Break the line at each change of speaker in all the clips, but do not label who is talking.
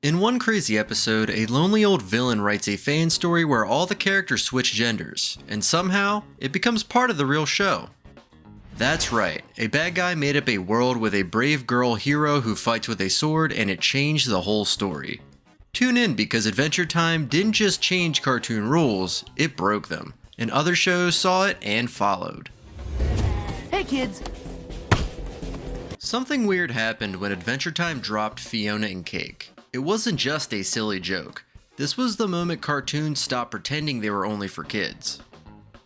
In one crazy episode, a lonely old villain writes a fan story where all the characters switch genders, and somehow, it becomes part of the real show. That's right, a bad guy made up a world with a brave girl hero who fights with a sword, and it changed the whole story. Tune in because Adventure Time didn't just change cartoon rules, it broke them, and other shows saw it and followed.
Hey kids!
Something weird happened when Adventure Time dropped Fiona and Cake. It wasn't just a silly joke. This was the moment cartoons stopped pretending they were only for kids.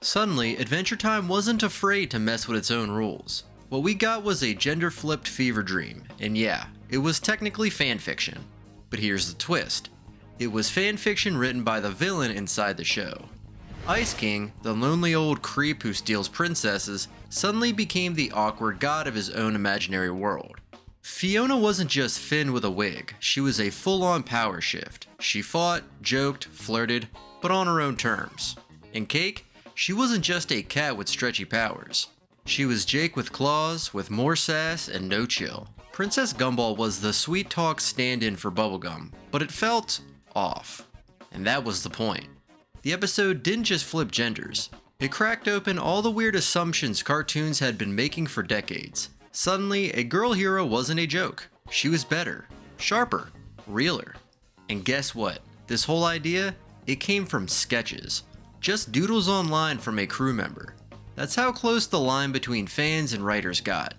Suddenly, Adventure Time wasn't afraid to mess with its own rules. What we got was a gender-flipped fever dream, and yeah, it was technically fanfiction. But here's the twist. It was fanfiction written by the villain inside the show. Ice King, the lonely old creep who steals princesses, suddenly became the awkward god of his own imaginary world. Fiona wasn't just Finn with a wig, she was a full-on power shift. She fought, joked, flirted, but on her own terms. In Cake, she wasn't just a cat with stretchy powers. She was Jake with claws, with more sass and no chill. Princess Gumball was the sweet talk stand-in for Bubblegum, but it felt off. And that was the point. The episode didn't just flip genders. It cracked open all the weird assumptions cartoons had been making for decades. Suddenly, a girl hero wasn't a joke. She was better, sharper, realer. And guess what? This whole idea, it came from sketches. Just doodles online from a crew member. That's how close the line between fans and writers got.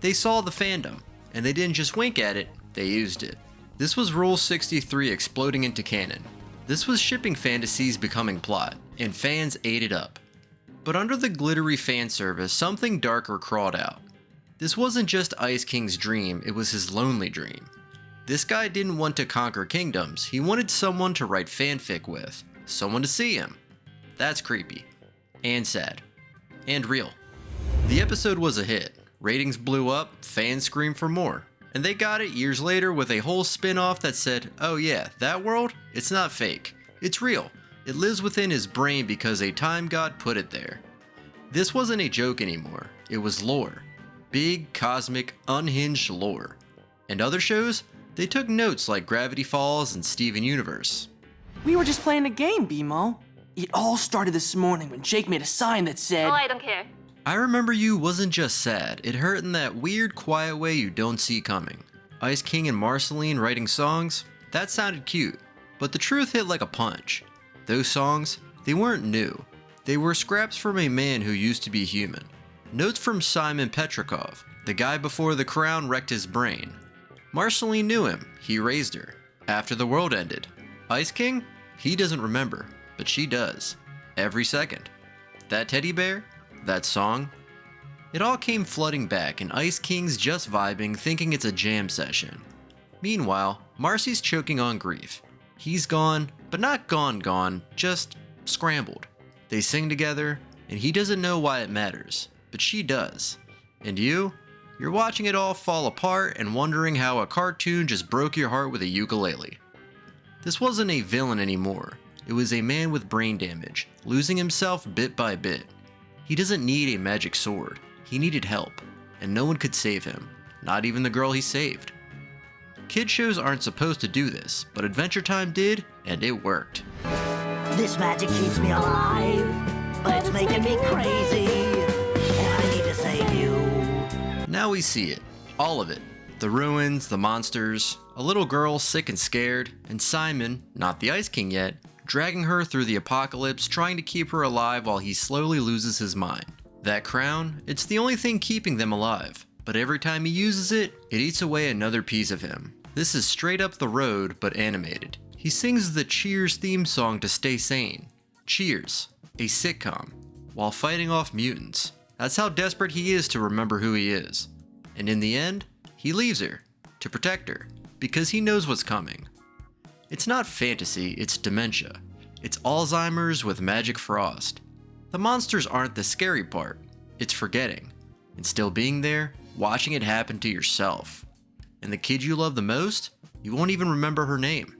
They saw the fandom, and they didn't just wink at it, they used it. This was Rule 63 exploding into canon. This was shipping fantasies becoming plot, and fans ate it up. But under the glittery fan service, something darker crawled out. This wasn't just Ice King's dream, it was his lonely dream. This guy didn't want to conquer kingdoms, he wanted someone to write fanfic with. Someone to see him. That's creepy. And sad. And real. The episode was a hit. Ratings blew up, fans screamed for more. And they got it years later with a whole spin-off that said, oh yeah, that world? It's not fake. It's real. It lives within his brain because a time god put it there. This wasn't a joke anymore. It was lore. Big, cosmic, unhinged lore. And other shows, they took notes like Gravity Falls and Steven Universe.
We were just playing a game, BMO. It all started this morning when Jake made a sign that said,
Oh, I don't care.
I Remember You wasn't just sad, it hurt in that weird, quiet way you don't see coming. Ice King and Marceline writing songs, that sounded cute, but the truth hit like a punch. Those songs, they weren't new. They were scraps from a man who used to be human. Notes from Simon Petrikov, the guy before the crown wrecked his brain. Marceline knew him, he raised her. After the world ended. Ice King? He doesn't remember, but she does. Every second. That teddy bear? That song? It all came flooding back and Ice King's just vibing, thinking it's a jam session. Meanwhile, Marcy's choking on grief. He's gone, but not gone, just scrambled. They sing together, and he doesn't know why it matters, but she does. And you're watching it all fall apart and wondering how a cartoon just broke your heart with a ukulele. This wasn't a villain anymore. It was a man with brain damage, losing himself bit by bit. He doesn't need a magic sword. He needed help, and no one could save him, not even the girl he saved. Kid shows aren't supposed to do this, but Adventure Time did, and it worked.
This magic keeps me alive, but it's making me crazy, and I need to save you.
Now we see it, all of it. The ruins, the monsters, a little girl sick and scared, and Simon, not the Ice King yet, dragging her through the apocalypse, trying to keep her alive while he slowly loses his mind. That crown, it's the only thing keeping them alive, but every time he uses it, it eats away another piece of him. This is straight up the road, but animated. He sings the Cheers theme song to stay sane. Cheers, a sitcom, while fighting off mutants. That's how desperate he is to remember who he is. And in the end, he leaves her, to protect her, because he knows what's coming. It's not fantasy, it's dementia. It's Alzheimer's with magic frost. The monsters aren't the scary part, it's forgetting. And still being there, watching it happen to yourself. And the kid you love the most, you won't even remember her name.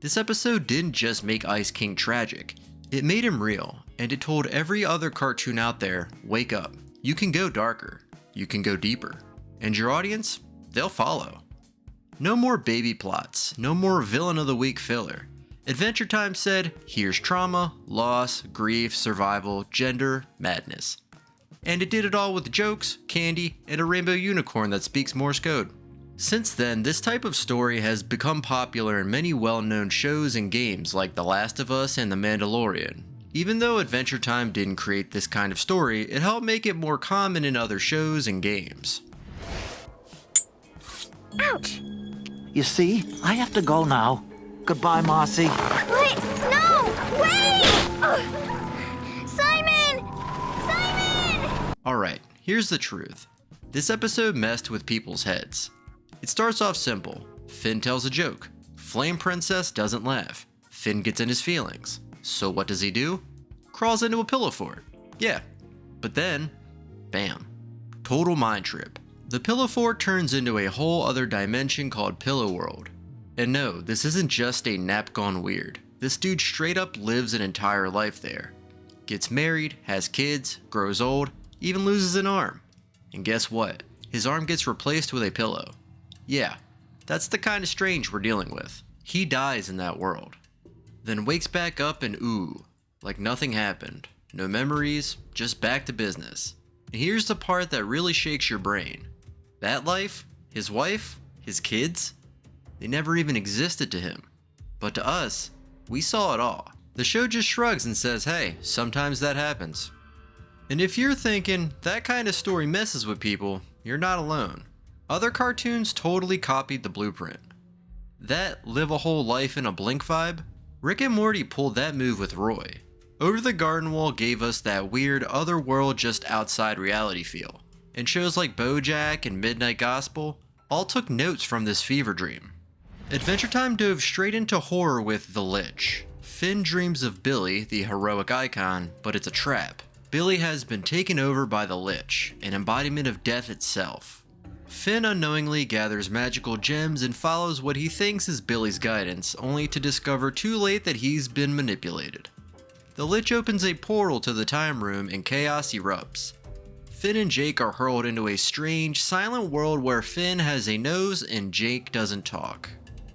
This episode didn't just make Ice King tragic, it made him real, and it told every other cartoon out there, wake up. You can go darker, you can go deeper. And your audience, they'll follow. No more baby plots, no more villain of the week filler. Adventure Time said, here's trauma, loss, grief, survival, gender, madness. And it did it all with jokes, candy, and a rainbow unicorn that speaks Morse code. Since then, this type of story has become popular in many well-known shows and games like The Last of Us and The Mandalorian. Even though Adventure Time didn't create this kind of story, it helped make it more common in other shows and games.
Ouch!
You see, I have to go now. Goodbye, Marcy.
Wait, no! Wait! Ugh. Simon! Simon!
Alright, here's the truth. This episode messed with people's heads. It starts off simple. Finn tells a joke. Flame Princess doesn't laugh. Finn gets in his feelings. So what does he do? Crawls into a pillow fort. Yeah. But then, bam. Total mind trip. The pillow fort turns into a whole other dimension called Pillow World. And no, this isn't just a nap gone weird. This dude straight up lives an entire life there. Gets married, has kids, grows old, even loses an arm. And guess what? His arm gets replaced with a pillow. Yeah, that's the kind of strange we're dealing with. He dies in that world. Then wakes back up in Ooo, like nothing happened. No memories, just back to business. And here's the part that really shakes your brain. That life, his wife, his kids, they never even existed to him. But to us, we saw it all. The show just shrugs and says, hey, sometimes that happens. And if you're thinking that kind of story messes with people, you're not alone. Other cartoons totally copied the blueprint. That live a whole life in a blink vibe, Rick and Morty pulled that move with Roy. Over the Garden Wall gave us that weird other world just outside reality feel. And shows like BoJack and Midnight Gospel all took notes from this fever dream. Adventure Time dove straight into horror with The Lich. Finn dreams of Billy, the heroic icon, but it's a trap. Billy has been taken over by the Lich, an embodiment of death itself. Finn unknowingly gathers magical gems and follows what he thinks is Billy's guidance, only to discover too late that he's been manipulated. The Lich opens a portal to the time room and chaos erupts. Finn and Jake are hurled into a strange, silent world where Finn has a nose and Jake doesn't talk.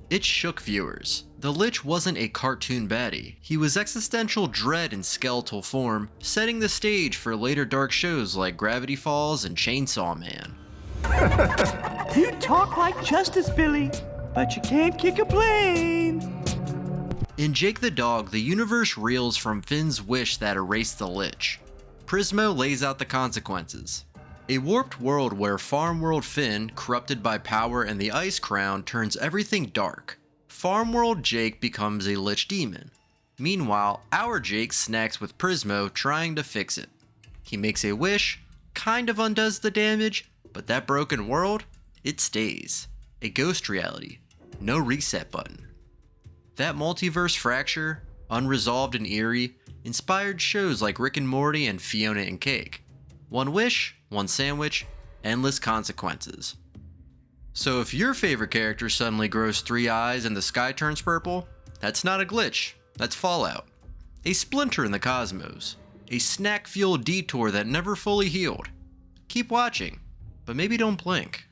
It shook viewers. The Lich wasn't a cartoon baddie. He was existential dread in skeletal form, setting the stage for later dark shows like Gravity Falls and Chainsaw Man.
You talk like Justice, Billy, but you can't kick a plane.
In Jake the Dog, the universe reels from Finn's wish that erased the Lich. Prismo lays out the consequences. A warped world where Farm World Finn, corrupted by power and the Ice Crown, turns everything dark. Farm World Jake becomes a Lich demon. Meanwhile, our Jake snacks with Prismo trying to fix it. He makes a wish, kind of undoes the damage, but that broken world, it stays. A ghost reality. No reset button. That multiverse fracture, unresolved and eerie, inspired shows like Rick and Morty and Fiona and Cake. One wish, one sandwich, endless consequences. So if your favorite character suddenly grows 3 eyes and the sky turns purple, that's not a glitch, that's Fallout. A splinter in the cosmos. A snack-fueled detour that never fully healed. Keep watching, but maybe don't blink.